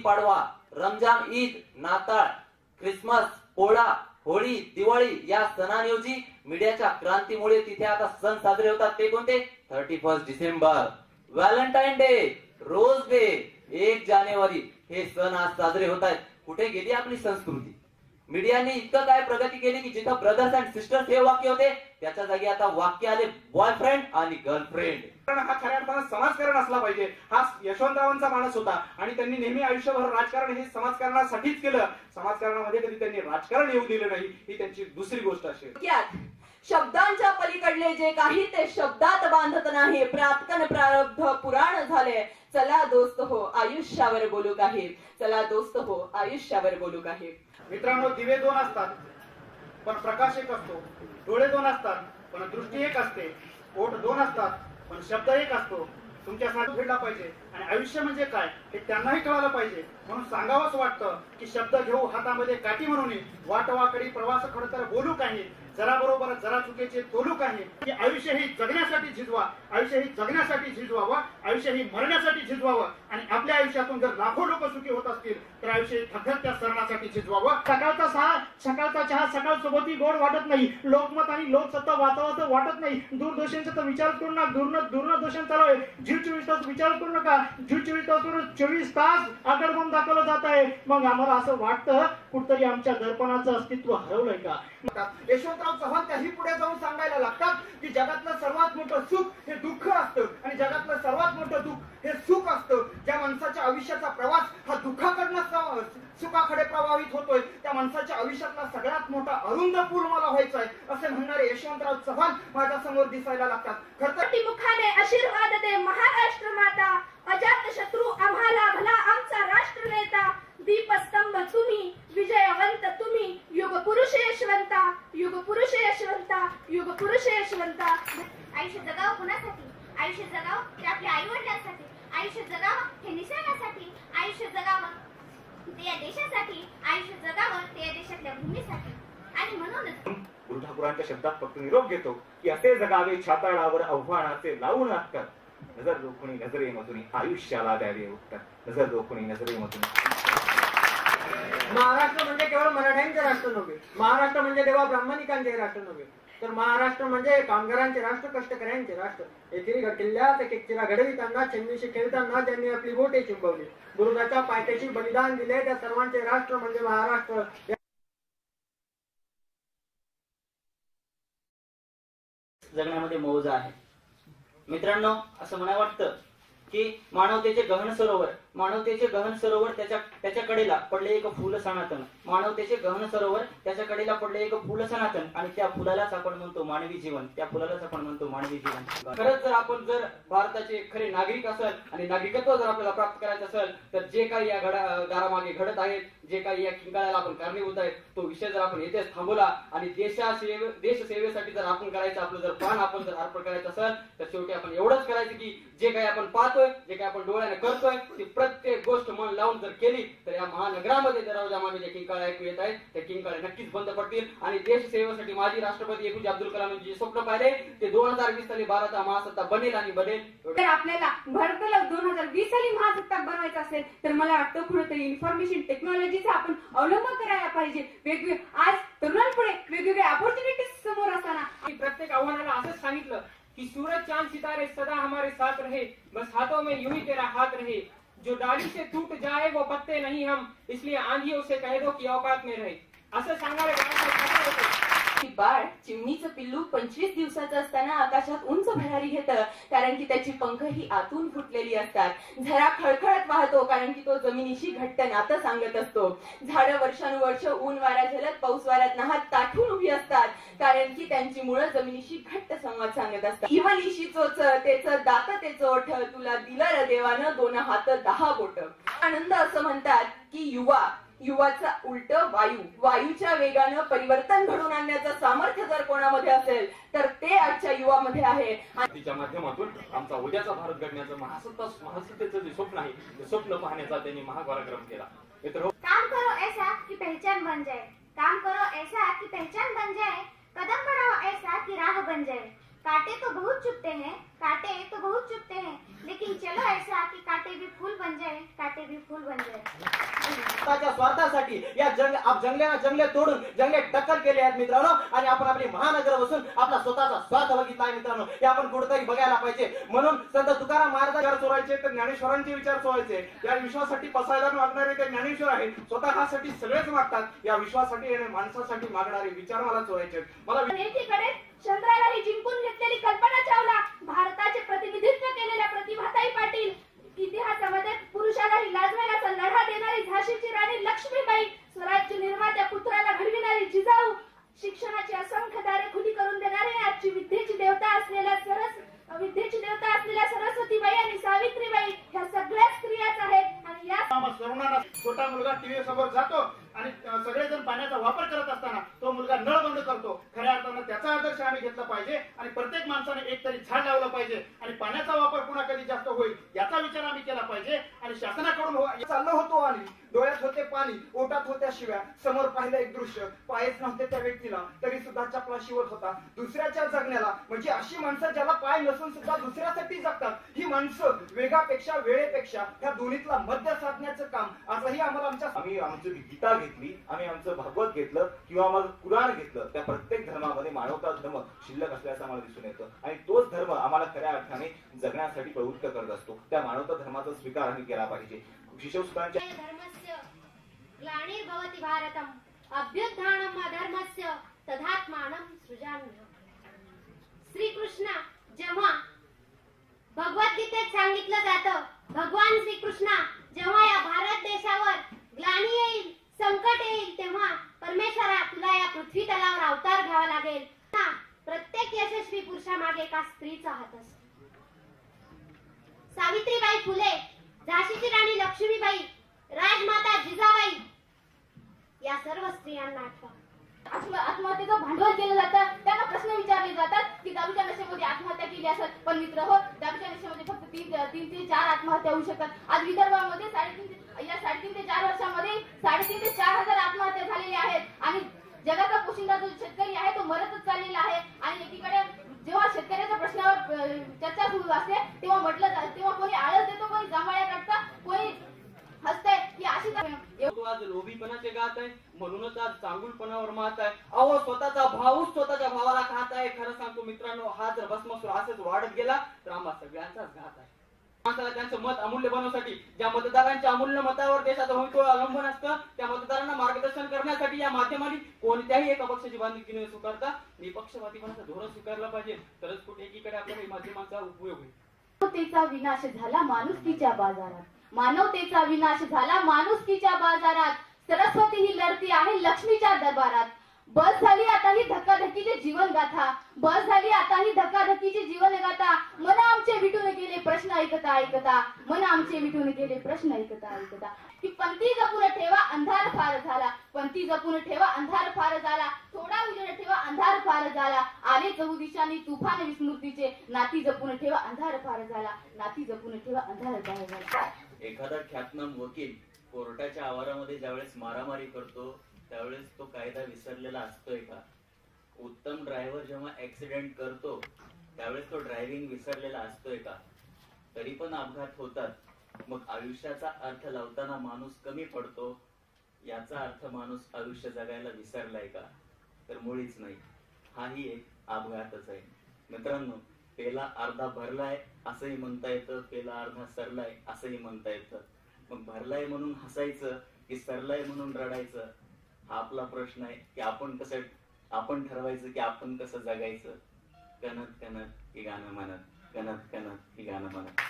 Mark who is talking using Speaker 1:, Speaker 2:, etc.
Speaker 1: गुढीपाडवा, रमजान, ईद, नाताळ, ख्रिसमस, पोळा, होळी, दिवाळी या सणांऐवजी मीडियाच्या क्रांतीमुळे तिथे आता सण साजरे होतात. ते कोणते? 31 डिसेंबर, व्हॅलेंटाईन डे, रोज डे, 1 जानेवारी हे सण आज साजरे होत आहेत. कुठे गेली आपली संस्कृती? मीडियाने इतकं काय प्रगती केली की जिथं ब्रदर्स अँड सिस्टर्स हे वाक्य होते त्याच्या जागी आता वाक्य आले बॉयफ्रेंड आणि गर्लफ्रेंड.
Speaker 2: हा खऱ्या अर्थानं समाजकारण असला पाहिजे. हा यशवंतरावांचा माणूस होता आणि त्यांनी नेहमी आयुष्यभर राजकारण हे समाजकारणासाठीच केलं. समाजकारणामध्ये कधी त्यांनी राजकारण येऊ दिलं नाही, ही त्यांची दुसरी गोष्ट असेल.
Speaker 3: शब्दांच्या पलीकडले जे काही ते शब्दात बांधत नाही. प्राक्तन प्रारब्ध पुराण झाले. चला दोस्त हो आयुष्यावर बोलू काही. चला दोस्त हो आयुष्यावर बोलू काही.
Speaker 2: मित्रांनो, दिवे दोन असतात पण प्रकाश एक असतो. डोळे दोन असतात पण दृष्टी एक असते. ओठ दोन असतात पण शब्द एक असतो. तुमच्यासाठी भेटला पाहिजे आणि आयुष्य म्हणजे काय हे त्यांनाही कळालं पाहिजे. म्हणून सांगावंच वाटतं की शब्द घेऊ हातामध्ये काठी म्हणून वाटवाकडी प्रवास खरं तर बोलू काही. जरा बरोबर जरा चुकीचे तोलू काही. की आयुष्य ही जगण्यासाठी झिजवा. आयुष्य ही जगण्यासाठी झिजवावं. आयुष्य ही मरण्यासाठी झिजवावं. आणि आपल्या आयुष्यातून जर लाखो लोक सुखी होत असतील तर आयुष्य थकत त्या सरणासाठी झिजवावं. सकाळचा चहा सकाळ सोबतही गोड वाटत नाही. लोकमत आणि लोकसत्ता वाचावाचं वाटत नाही. दूरदर्शनचा तर विचार करू नका. दूरदर्शन चालू आहे. जीव 24 तास विचार करू नका. जीव 24 तास 24 तास आकडबम दाखवलं जात आहे. मग आम्हाला असं वाटतं कुठतरी आमच्या दर्पणाचं अस्तित्व हरवलंय का. यशवंतराव चव्हाण त्याही पुढे जाऊन सांगायला लागतात की जगातलं सर्वात मोठं सुख हे दुःख असतं आणि जगातलं सर्वात मोठं दुःख हे सुख असतं. ज्या माणसाच्या आयुष्याचा प्रवास हा दुःखाकडनं सुखाकडे प्रभावित होतोय त्या माणसाच्या आयुष्यातला सगळ्यात मोठा अरुंद पूल मला व्हायचा आहे असे म्हणणारे यशवंतराव चव्हाण माझ्या समोर दिसायला लागतात. खरतर
Speaker 4: मुखाने आशीर्वाद दे महाराष्ट्र माता. अजात शत्रू आम्हाला भला आमचा राष्ट्र नेता. दीपस्तंभ तुम्ही, विजयवंत तुम्ही. युग पुरुष यशवंता, युग पुरुष यशवंता, युग पुरुष यशवंता.
Speaker 5: आयुष्य जगावं कुणासाठी? आयुष्य जगावं ते आपल्या आई वडिलांसाठी. आयुष्य जगावं हे निसर्गासाठी. आयुष्य जगावं ते या देशासाठी. आयुष्य जगावं ते या देशातल्या भूमीसाठी. आणि म्हणूनच
Speaker 2: गुरु ठाकूरांच्या शब्दात फक्त निरोप घेतो की असे जगावे छाताळावर आव्हानाचे लावून नाटक. नजर रोखुनी नजरे मधुनी आयुष्याला द्यावे उत्तर. नजर रोखुनी नजरे मधुनी.
Speaker 6: महाराष्ट्र म्हणजे केवळ मराठ्यांचे राष्ट्र नव्हे. महाराष्ट्र म्हणजे देवा ब्राह्मणिकांचे राष्ट्र नव्हे तर महाराष्ट्र म्हणजे कामगारांचे राष्ट्र, कष्टकऱ्यांचे राष्ट्र. एकेरी किल्ल्यात एक चिरा घडविताना चेन्नईशी खेळताना ज्यांनी आपली बोटे चुंबवली, गुरुदाच्या पायथ्याशी बलिदान दिले त्या सर्वांचे राष्ट्र म्हणजे महाराष्ट्र.
Speaker 1: जगण्यामध्ये मौज आहे. मित्रांनो, असं मला वाटतं की मानवतेचे गहन सरोवर त्याच्या कडेला पडले एक फुल सनातन. मानवतेचे गहन सरोवर त्याच्या कडेला पडले एक फुल सनातन आणि त्या फुलालाच आपण म्हणतो मानवी जीवन. त्या फुलालाच आपण म्हणतो मानवी जीवन. खरंच जर भारताचे खरे नागरिक असेल आणि नागरिकत्व जर आपल्याला प्राप्त करायचं असेल तर जे काही या दारामागे घडत आहेत, जे काही या किंकाळ्याला आपण कारणीभूत आहेत तो विषय जर आपण येथेच थांबवला आणि देशसेवेसाठी जर आपण करायचं आपलं जर प्राण आपण जर अर्पण करायचं असेल तर शेवटी आपण एवढंच करायचं की जे काही आपण पाहतोय, जे काही आपण डोळ्याने करतोय ती प्रत्येक गोष्ट मन लावून जर केली तर या महानगरामध्ये दरवाजामागे जे किंकाळ्या ऐकू येत आहेत त्या किंकाळ्या नक्कीच बंद पडतील. आणि देशसेवेसाठी माजी राष्ट्रपती एपीजे अब्दुल कलाम जे स्वप्न पाहिले ते 2020 साली भारत महासत्ता बनेल आणि बनेल.
Speaker 4: तर आपल्याला भारताला 2020 साली महासत्ता बनवायचं असेल तर मला वाटतं कुठेतरी इन्फॉर्मेशन टेक्नॉलॉजीचा आपण अवलंब करायला पाहिजे. आज तरुणांपुढे वेगवेगळे अपॉर्च्युनिटीज समोर असताना
Speaker 6: प्रत्येक आव्हानाला असंच सांगितलं कि सूरज चांद सितारे सदा हमारे साथ रहे. बस हाथों में यूं ही तेरा हाथ रहे. जो डाली से टूट जाए वो पत्ते नहीं हम. इसलिए आंधियों से कह दो कि औकात में रहे. असं सांगायला
Speaker 3: बाळ चिमणीचं पिल्लू 25 दिवसाचं असताना आकाशात उंच भरारी घेतं कारण की त्याची पंख ही आतून फुटलेली असतात. झरा खळखळत वाहतो कारण की तो जमिनीशी घट्ट नातं सांगत असतो. झाडं वर्षानुवर्ष ऊन वारा झेलत पाऊस वाऱ्यात नाहत ताठून उभी असतात कारण की त्यांची मुळं जमिनीशी घट्ट संवाद सांगत असतात. इवलीशी चोच तेच दात तेच ओठ तुला दिलं र देवानं 2 हात 10 बोट. आनंद असं म्हणतात की युवाचा उलट वायूच्या वेगानं परिवर्तन घडवून आणण्याचं सामर्थ्य जर कोणामध्ये असेल तर ते आजच्या युवामध्ये आहे.
Speaker 2: तिच्या माध्यमातून आमचा उद्याचा भारत घडण्याचं महासत्तेचं जे स्वप्न आहे ते स्वप्न पाहण्याचा त्यांनी महापराक्रम केला.
Speaker 5: काम करो ऐसा कि पहचान बन जाए. काम करो ऐसा कि पहचान बन जाए. कदम बढ़ाओ ऐसा कि राह बन जाए. कांटे तो बहुत चुभते हैं, कांटे तो बहुत चुभते हैं, लेकिन चलो ऐसा कि कांटे भी फूल बन जाए, कांटे भी फूल बन जाए.
Speaker 1: स्वतःच्या स्वार्थासाठी या जंगलाला जंगले तोडून जंगले टक्कर केले आहेत मित्रांनो. आणि आपण आपली महानगर बसून आपला स्वतःचा स्वार्थ बघितला आहे मित्रांनो. हे आपण कुठेतरी बघायला पाहिजे. म्हणून संत तुकाराम महाराज विचार चोरायचे तर ज्ञानेश्वरांचे विचार चोरायचे. या विश्वासाठी पसायदार मागणारे ते ज्ञानेश्वर आहेत. स्वतःसाठी सगळेच मागतात. या विश्वासाठी आणि माणसासाठी मागणारे विचार मला चोरायचे. मला
Speaker 4: एकीकडे चंद्रालाही जिंकून घेतलेली कल्पना चावला, भारताचे प्रतिनिधित्व केलेल्या प्रतिभाताई पाटील, इतिहासामध्ये पुरुषालाही लाजवेलाचा लढा देणारी झाशीची राणी लक्ष्मीबाई, स्वराज्य निर्मात्या पुत्राला घडविणारी जिजाऊ, शिक्षणाची असंख्य दारे खुली करून देणारे आजची विद्येची देवता असलेल्या सरस्वतीबाई आणि सावित्रीबाई ह्या सगळ्या स्त्रियाच आहेत. आणि या
Speaker 2: तरुणांना छोटा मुलगा टीव्ही समोर जातो आणि सगळेजण पाण्याचा वापर करत असताना तो मुलगा नळ बंद करतो. खऱ्या अर्थानं त्याचा आदर्श आम्ही घेतला पाहिजे आणि प्रत्येक माणसाने एक तरी झाड लावलं पाहिजे आणि पाण्याचा वापर पुन्हा कधी जास्त होईल याचा विचार आम्ही केला पाहिजे. आणि शासनाकडून
Speaker 6: चाललो होतो आणि डोळ्यात होते पाणी, ओटात होत्या शिव्या, समोर पाहिलं एक दृश्य, पायच नव्हते त्या व्यक्तीला तरी सुद्धा चपला शिवत होता. दुसऱ्याच्या जगण्याला म्हणजे अशी माणसं ज्याला पाय नसून सुद्धा दुसऱ्यासाठी जगतात. ही माणसं वेगापेक्षा वेळेपेक्षा ह्या दोन्हीतला मध्य साधण्याचं काम आजही आम्हाला
Speaker 7: आम्ही आमची गीता घेतली, आम्ही आमचं भागवत घेतलं किंवा मग कुराण घेतलं. त्या प्रत्येक धर्मामध्ये मानवता धर्म शिल्लक असल्याचं आम्हाला दिसून येतं आणि तोच धर्म आम्हाला खऱ्या अर्थाने जगण्यासाठी प्रवृत्त करत असतो. त्या मानवता धर्माचा स्वीकार आम्ही केला पाहिजे. शिशवसुतांच्या
Speaker 5: धर्मस्य ग्लानिर्भवति भारतम अभ्युत्थानम् अधर्मस्य तदात्मानं सृजाम्यहम्. श्रीकृष्ण जेव्हा भगवद्गीतेत सांगितलं जातं, भगवान श्रीकृष्ण जेव्हा या भारत देशावर ग्लानी येईल, संकट येईल, तेव्हा परमेश्वरा तुला या पृथ्वी तलावर अवतार घ्यावा लागेल. प्रत्येक यशस्वी पुरुषामागे एका स्त्रीचा हात असतो. सावित्रीबाई फुले, झाशीची राणी लक्ष्मीबाई, राजमाता जिजाबाई या सर्व स्त्रियांना आठवा.
Speaker 3: आत्महत्येचं भांडवल केलं जातं. त्यांना प्रश्न विचारले जातात की दारूच्या नशेमध्ये आत्महत्या केली असेल, पण मित्र हो, दारूच्या नशेमध्ये फक्त 3 ते 4 आत्महत्या होऊ शकतात. आज विदर्भामध्ये 3.5 ते 4 वर्षामध्ये 3.5 ते 4,000 आत्महत्या झालेल्या आहेत. आणि जगाचा पोशिंदा जो शेतकरी आहे तो मरतच चाललेला आहे. आणि एकीकडे जेव्हा शेतकऱ्याच्या प्रश्नावर चर्चा सुरू असते तेव्हा म्हटलं जातं, तेव्हा कोणी आळस देतो, कोणी जांभळ्या काढतं, कोणी हसतंय की अशी
Speaker 1: आज लोभीपणाचे गात आहे, म्हणूनच आज चांगुलपणावर मात आहे. अहो स्वतःचा भाऊच स्वतःच्या भावाला खात आहे. खरं सांगतो मित्रांनो, हा जर भस्मासूर असंच वाढत गेला तर आम्हा सगळ्यांचाच घात आहे. माणसाला त्यांचं मत अमूल्य बनवण्यासाठी, ज्या मतदारांच्या अमूल्य मतावर देशाचं भवितव्य अवलंबून असतं, त्या मतदारांना मार्गदर्शन करण्यासाठी या माध्यमांनी कोणत्याही एका पक्षाची बांधिलकी न स्वीकारता निपक्षपातीपणाचं धोरण स्वीकारलं पाहिजे. तरच कुठे एकीकडे आपल्या माध्यमांचा उपयोग होईल.
Speaker 3: मानवतेचा विनाश झाला माणुसकीच्या बाजारात, मानवतेचा विनाश झाला माणुसकीच्या बाजारात. सरस्वती ही लढती आहे लक्ष्मीच्या दरबारात. बस झाली आता ही धक्काधक्कीची जीवन गाथा, बस झाली आता ही धक्काधक्कीची जीवन गाथा. मन आमचे विटून गेले प्रश्न ऐकता ऐकता, मन आमचे विटून गेले प्रश्न ऐकता ऐकता. की पंथी जपून ठेवा अंधार फार झाला, पंथी जपून ठेवा अंधार फार झाला. थोडा उजेड ठेवा अंधार फार झाला. आले चहूदिशांनी तुफान विस्मृतीचे, नाती जपून ठेवा अंधार फार झाला, नाती जपून ठेवा अंधार फार झाला.
Speaker 8: एखादा ख्यातनाम वकील कोर्टाच्या आवारामध्ये ज्यावेळेस मारामारी करतो त्यावेळेस तो कायदा विसरलेला असतोय का? उत्तम ड्रायव्हर जेव्हा ऍक्सिडेंट करतो त्यावेळेस तो ड्रायव्हिंग विसरलेला असतोय का? तरी पण अपघात होतात. मग आयुष्याचा अर्थ लावताना माणूस कमी पडतो, याचा अर्थ माणूस आयुष्य जगायला विसरलाय का? तर मुळीच नाही. हाही एक अपघातच आहे. मित्रांनो, पेला अर्धा भरलाय असंही म्हणता येतं, पेला अर्धा सरलाय असंही म्हणता येतं. मग भरलाय म्हणून हसायचं की सरलाय म्हणून रडायचं, हा आपला प्रश्न आहे की आपण ठरवायचं की आपण कसं जगायचं. कणत कणत ही गाणं म्हणत, कणत कणत ही गाणं म्हणत.